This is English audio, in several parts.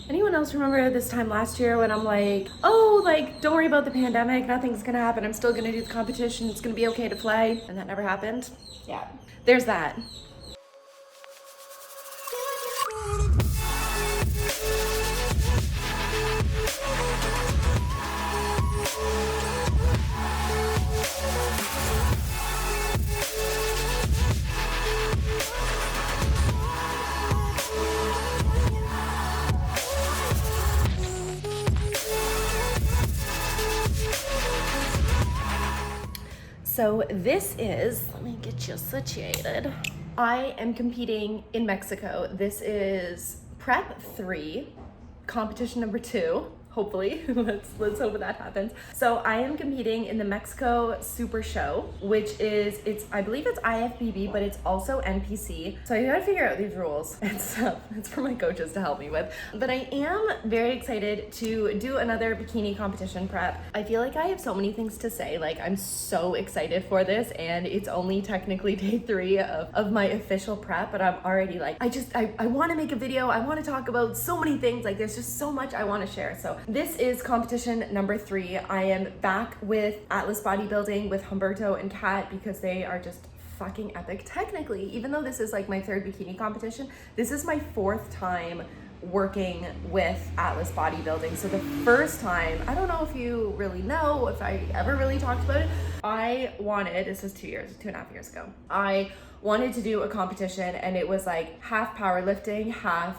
Anyone else remember this time last year when I'm like, oh, like, don't worry about the pandemic, nothing's gonna happen, I'm still gonna do the competition, it's gonna be okay to fly, and that never happened? Yeah, there's that. So this is, let me get you situated. I am competing in Mexico. This is prep 3, competition number 2. Hopefully, let's hope that happens. So I am competing in the Mexico Supershow, which is, I believe it's IFBB, but it's also NPC. So I gotta figure out these rules and stuff. It's for my coaches to help me with. But I am very excited to do another bikini competition prep. I feel like I have so many things to say. Like, I'm so excited for this, and it's only technically day 3 of my official prep, but I'm already like, I wanna make a video. I wanna talk about so many things. Like, there's just so much I wanna share. So this is competition number 3. I am back with Atlas Bodybuilding with Humberto and Kat because they are just fucking epic. Technically, even though this is like my 3rd bikini competition, this is my 4th time working with Atlas Bodybuilding. So the first time, I don't know if you really know, if I ever really talked about it, this was 2.5 years ago, I wanted to do a competition, and it was like half powerlifting, half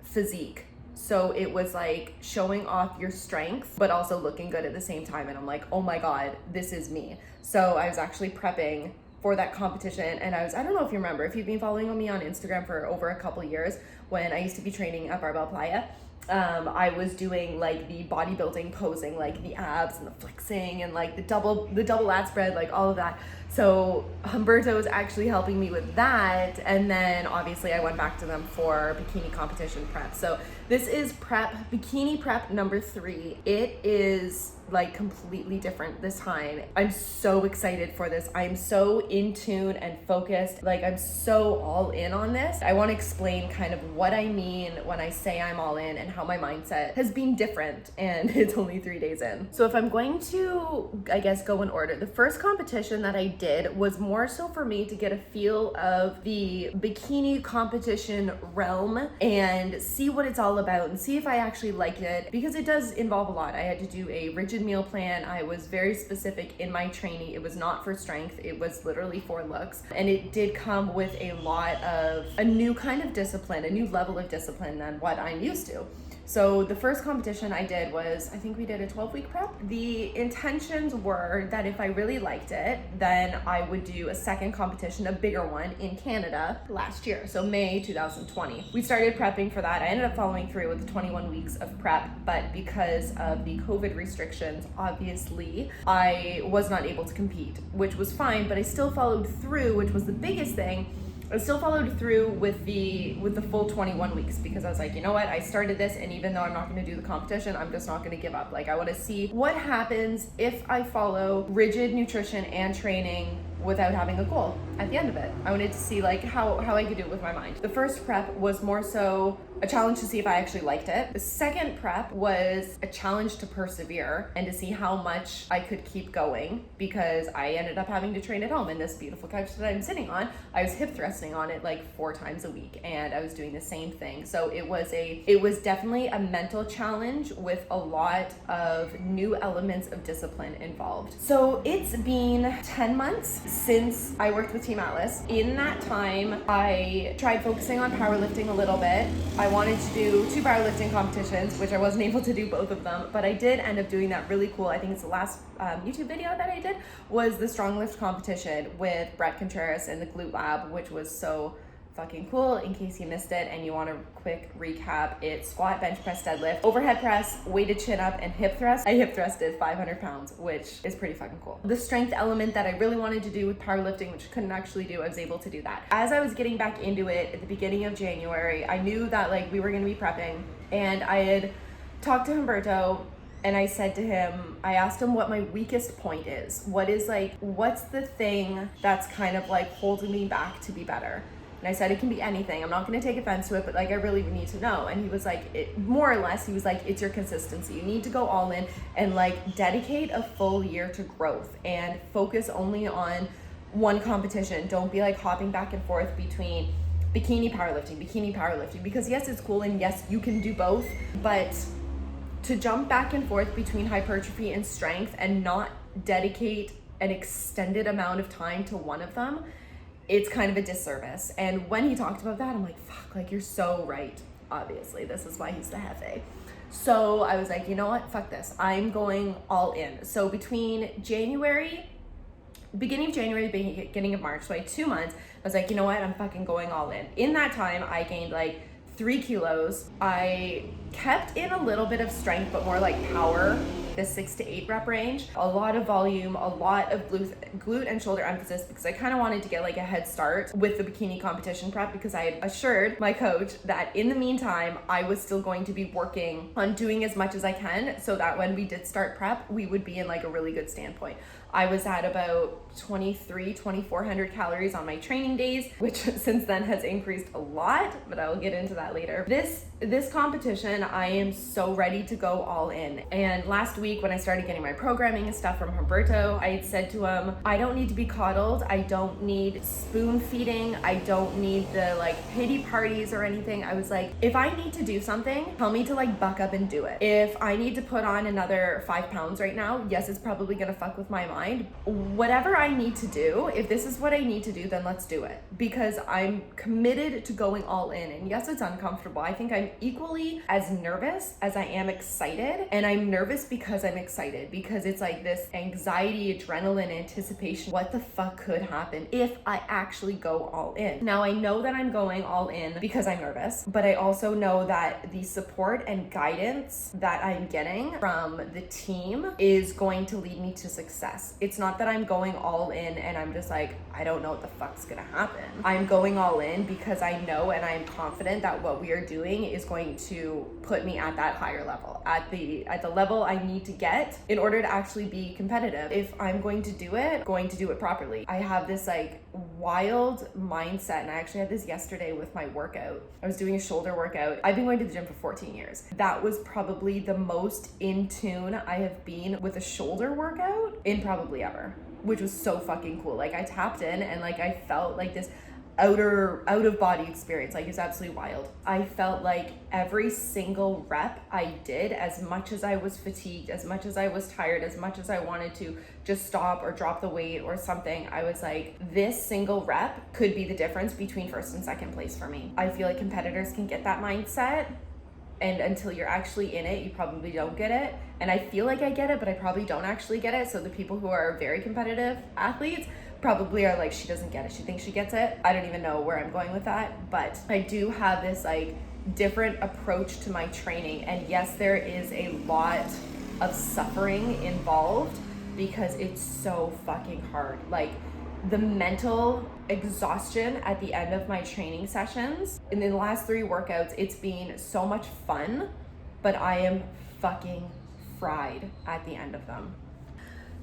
physique. So it was like showing off your strength, but also looking good at the same time. And I'm like, oh my God, this is me. So I was actually prepping for that competition. And I don't know if you remember, if you've been following me on Instagram for over a couple years, when I used to be training at Barbell Playa, I was doing like the bodybuilding posing, like the abs and the flexing and like the double lat spread, like all of that. So Humberto was actually helping me with that. And then obviously I went back to them for bikini competition prep. So this is bikini prep number 3. It is like completely different this time. I'm so excited for this. I'm so in tune and focused. Like, I'm so all in on this. I want to explain kind of what I mean when I say I'm all in and how my mindset has been different, and it's only 3 days in. So if I'm going to, I guess, go in order, the first competition that I did was more so for me to get a feel of the bikini competition realm and see what it's all about and see if I actually like it, because it does involve a lot. I had to do a rigid meal plan. I was very specific in my training. It was not for strength. It was literally for looks. And it did come with a lot of a new kind of discipline, a new level of discipline than what I'm used to. So the first competition I did was, I think we did a 12-week prep. The intentions were that if I really liked it, then I would do a second competition, a bigger one in Canada last year, so May 2020. We started prepping for that. I ended up following through with the 21 weeks of prep, but because of the COVID restrictions, obviously, I was not able to compete, which was fine, but I still followed through, which was the biggest thing. I still followed through with the full 21 weeks because I was like, you know what, I started this, and even though I'm not going to do the competition, I'm just not going to give up. Like, I want to see what happens if I follow rigid nutrition and training without having a goal at the end of it. I wanted to see like how I could do it with my mind. The first prep was more so a challenge to see if I actually liked it. The second prep was a challenge to persevere and to see how much I could keep going, because I ended up having to train at home in this beautiful couch that I'm sitting on. I was hip thrusting on it like 4 times a week, and I was doing the same thing. So it was definitely a mental challenge with a lot of new elements of discipline involved. So it's been 10 months since I worked with Team Atlas. In that time, I tried focusing on powerlifting a little bit. I wanted to do 2 powerlifting competitions, which I wasn't able to do both of them, but I did end up doing that really cool. I think it's the last YouTube video that I did was the strong lift competition with Brett Contreras and the Glute Lab, which was so fucking cool. In case you missed it and you want a quick recap, it's squat, bench press, deadlift, overhead press, weighted chin up, and hip thrust. I hip thrusted 500 pounds, which is pretty fucking cool. The strength element that I really wanted to do with powerlifting, which I couldn't actually do, I was able to do that. As I was getting back into it at the beginning of January, I knew that like we were going to be prepping, and I had talked to Humberto. And I said to him, I asked him what my weakest point is. What's the thing that's kind of like holding me back to be better? And I said, it can be anything. I'm not going to take offense to it, but like, I really need to know. And he was like, more or less, he was like, it's your consistency. You need to go all in and like dedicate a full year to growth and focus only on one competition. Don't be like hopping back and forth between bikini powerlifting, because yes, it's cool, and yes, you can do both, but to jump back and forth between hypertrophy and strength and not dedicate an extended amount of time to one of them, it's kind of a disservice. And when he talked about that, I'm like, fuck, like, you're so right. Obviously, this is why he's the Jefe. So I was like, you know what, fuck this, I'm going all in. So between beginning of January, beginning of March, so I had 2 months, I was like, you know what, I'm fucking going all in. In that time, I gained like 3 kilos. I kept in a little bit of strength, but more like power, the 6 to 8 rep range. A lot of volume, a lot of glute and shoulder emphasis, because I kind of wanted to get like a head start with the bikini competition prep, because I had assured my coach that in the meantime, I was still going to be working on doing as much as I can, so that when we did start prep, we would be in like a really good standpoint. I was at about 2,400 calories on my training days, which since then has increased a lot, but I will get into that later. This competition, I am so ready to go all in. And last week when I started getting my programming and stuff from Humberto, I had said to him, I don't need to be coddled. I don't need spoon feeding. I don't need the like pity parties or anything. I was like, if I need to do something, tell me to like buck up and do it. If I need to put on another 5 pounds right now, yes, it's probably gonna fuck with my mind. Whatever I need to do, if this is what I need to do, then let's do it, because I'm committed to going all in. And yes, it's uncomfortable. I think I'm equally as nervous as I am excited, and I'm nervous because I'm excited, because it's like this anxiety, adrenaline, anticipation. What the fuck could happen if I actually go all in? Now I know that I'm going all in because I'm nervous, but I also know that the support and guidance that I'm getting from the team is going to lead me to success. It's not that I'm going all in and I'm just like, I don't know what the fuck's gonna happen. I'm going all in because I know and I'm confident that what we are doing is going to put me at that higher level, at the level I need to get in order to actually be competitive. If I'm going to do it properly. I have this like wild mindset, and I actually had this yesterday with my workout. I was doing a shoulder workout. I've been going to the gym for 14 years. That was probably the most in tune I have been with a shoulder workout in probably ever, which was so fucking cool. Like I tapped in and like I felt like this out of body experience. Like it's absolutely wild. I felt like every single rep I did, as much as I was fatigued, as much as I was tired, as much as I wanted to just stop or drop the weight or something, I was like, this single rep could be the difference between first and second place for me. I feel like competitors can get that mindset, and until you're actually in it, you probably don't get it. And I feel like I get it, but I probably don't actually get it. So the people who are very competitive athletes probably are like, she doesn't get it. She thinks she gets it. I don't even know where I'm going with that, but I do have this like different approach to my training. And yes, there is a lot of suffering involved because it's so fucking hard. Like the mental exhaustion at the end of my training sessions. And in the last 3 workouts, it's been so much fun, but I am fucking fried at the end of them.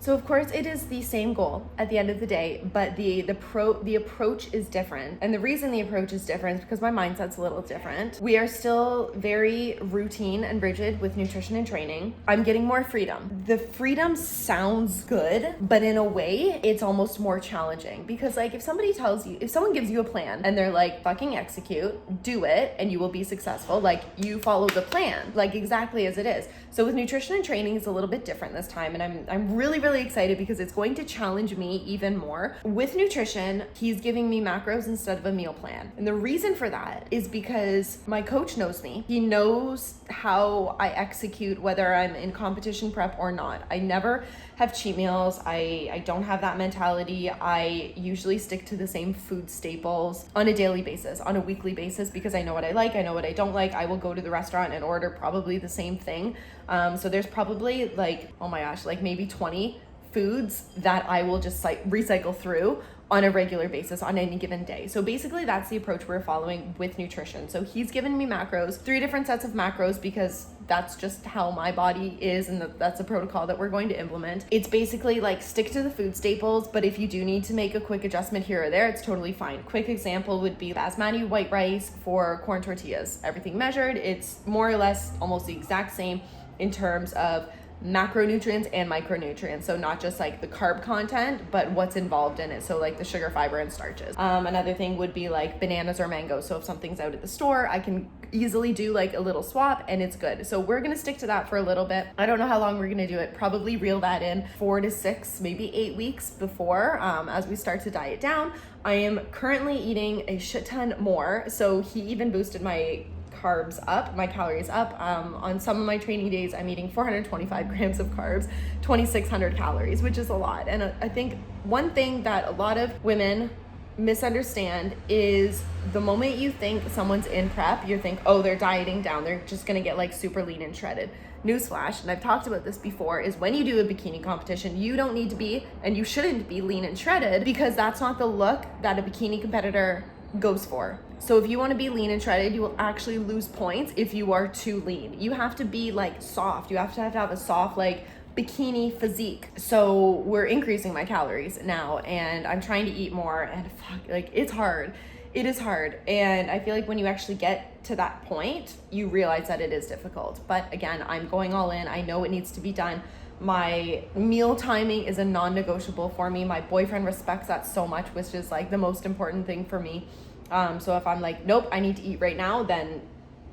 So of course it is the same goal at the end of the day, but the approach is different. And the reason the approach is different is because my mindset's a little different. We are still very routine and rigid with nutrition and training. I'm getting more freedom. The freedom sounds good, but in a way it's almost more challenging, because like if someone gives you a plan and they're like, fucking execute, do it, and you will be successful, like you follow the plan, like exactly as it is. So with nutrition and training, it's a little bit different this time, and I'm really excited because it's going to challenge me even more. With nutrition, he's giving me macros instead of a meal plan. And the reason for that is because my coach knows me. He knows how I execute, whether I'm in competition prep or not. I never have cheat meals. I don't have that mentality. I usually stick to the same food staples on a daily basis, on a weekly basis, because I know what I like, I know what I don't like. I will go to the restaurant and order probably the same thing. So there's probably like, oh my gosh, like maybe 20 foods that I will just like recycle through on a regular basis on any given day. So basically that's the approach we're following with nutrition. So he's given me macros, 3 different sets of macros, because that's just how my body is, and that's a protocol that we're going to implement. It's basically like stick to the food staples, but if you do need to make a quick adjustment here or there, it's totally fine. Quick example would be basmati white rice for corn tortillas. Everything measured, it's more or less almost the exact same in terms of macronutrients and micronutrients. So not just like the carb content, but what's involved in it. So like the sugar, fiber, and starches. Another thing would be like bananas or mangoes. So if something's out at the store, I can easily do like a little swap and it's good. So we're gonna stick to that for a little bit. I don't know how long we're gonna do it. Probably reel that in 4 to 6, maybe 8 weeks before, as we start to diet down. I am currently eating a shit ton more. So he even boosted my carbs up, my calories up. On some of my training days, I'm eating 425 grams of carbs, 2,600 calories, which is a lot. And I think one thing that a lot of women misunderstand is the moment you think someone's in prep, you think, oh, they're dieting down, they're just gonna get like super lean and shredded. Newsflash, and I've talked about this before, is when you do a bikini competition, you don't need to be, and you shouldn't be, lean and shredded, because that's not the look that a bikini competitor goes for. So if you want to be lean and shredded, you will actually lose points if you are too lean. You have to be like soft. You have to have a soft like bikini physique. So we're increasing my calories now, and I'm trying to eat more, and fuck, like it's hard. It is hard. And I feel like when you actually get to that point, you realize that it is difficult. But again, I'm going all in. I know it needs to be done. My meal timing is a non-negotiable for me. My boyfriend respects that so much, which is like the most important thing for me. So if I'm like, nope, I need to eat right now, then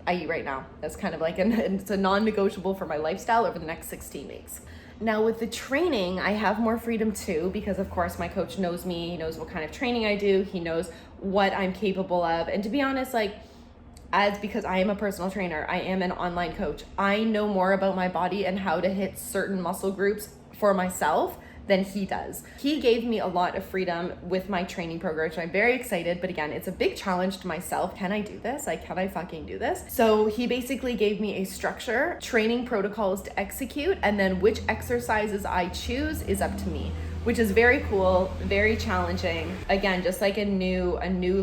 I eat right now. That's kind of like, it's a non-negotiable for my lifestyle over the next 16 weeks. Now with the training, I have more freedom too, because of course my coach knows me, he knows what kind of training I do, he knows what I'm capable of. And to be honest, like, because I am a personal trainer, I am an online coach, I know more about my body and how to hit certain muscle groups for myself than he does. He gave me a lot of freedom with my training program, which I'm very excited, but again, it's a big challenge to myself. Can I do this? Like, can I fucking do this? So he basically gave me a structure, training protocols to execute, and then which exercises I choose is up to me, which is very cool, very challenging. Again, just like a new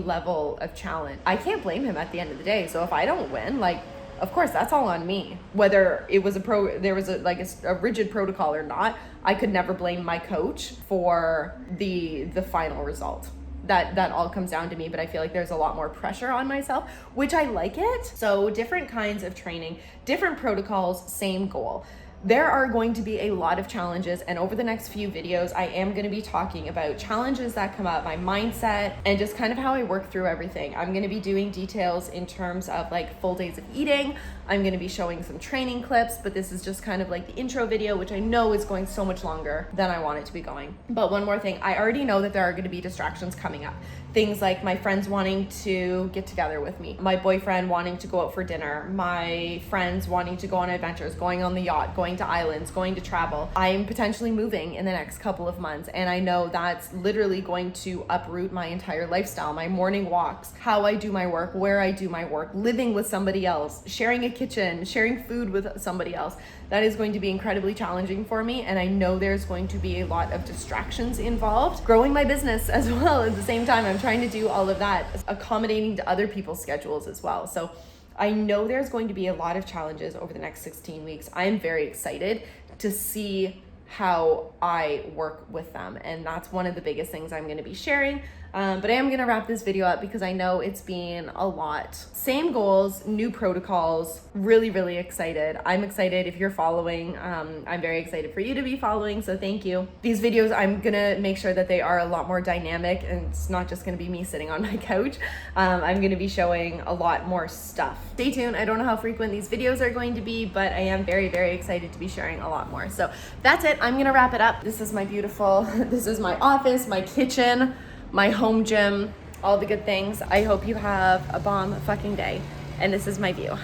level of challenge. I can't blame him at the end of the day. So if I don't win, like, of course, that's all on me. Whether it was there was a rigid protocol or not, I could never blame my coach for the final result. That all comes down to me, but I feel like there's a lot more pressure on myself, which I like it. So different kinds of training, different protocols, same goal. There are going to be a lot of challenges, and over the next few videos, I am going to be talking about challenges that come up, my mindset, and just kind of how I work through everything. I'm going to be doing details in terms of like full days of eating. I'm going to be showing some training clips, but this is just kind of like the intro video, which I know is going so much longer than I want it to be going. But one more thing, I already know that there are going to be distractions coming up. Things like my friends wanting to get together with me, my boyfriend wanting to go out for dinner, my friends wanting to go on adventures, going on the yacht, going to islands, going to travel. I'm potentially moving in the next couple of months, and I know that's literally going to uproot my entire lifestyle, my morning walks, how I do my work, where I do my work, living with somebody else, sharing a kitchen, sharing food with somebody else. That is going to be incredibly challenging for me, and I know there's going to be a lot of distractions involved. Growing my business as well at the same time. I'm trying to do all of that, accommodating to other people's schedules as well. So I know there's going to be a lot of challenges over the next 16 weeks. I am very excited to see how I work with them, and that's one of the biggest things I'm going to be sharing. But I am going to wrap this video up because I know it's been a lot. Same goals, new protocols, really, really excited. I'm excited if you're following. I'm very excited for you to be following, so thank you. These videos, I'm going to make sure that they are a lot more dynamic, and it's not just going to be me sitting on my couch. I'm going to be showing a lot more stuff. Stay tuned. I don't know how frequent these videos are going to be, but I am very, very excited to be sharing a lot more. So that's it. I'm going to wrap it up. This is my beautiful, this is my office, my kitchen, my home gym, all the good things. I hope you have a bomb fucking day. And this is my view.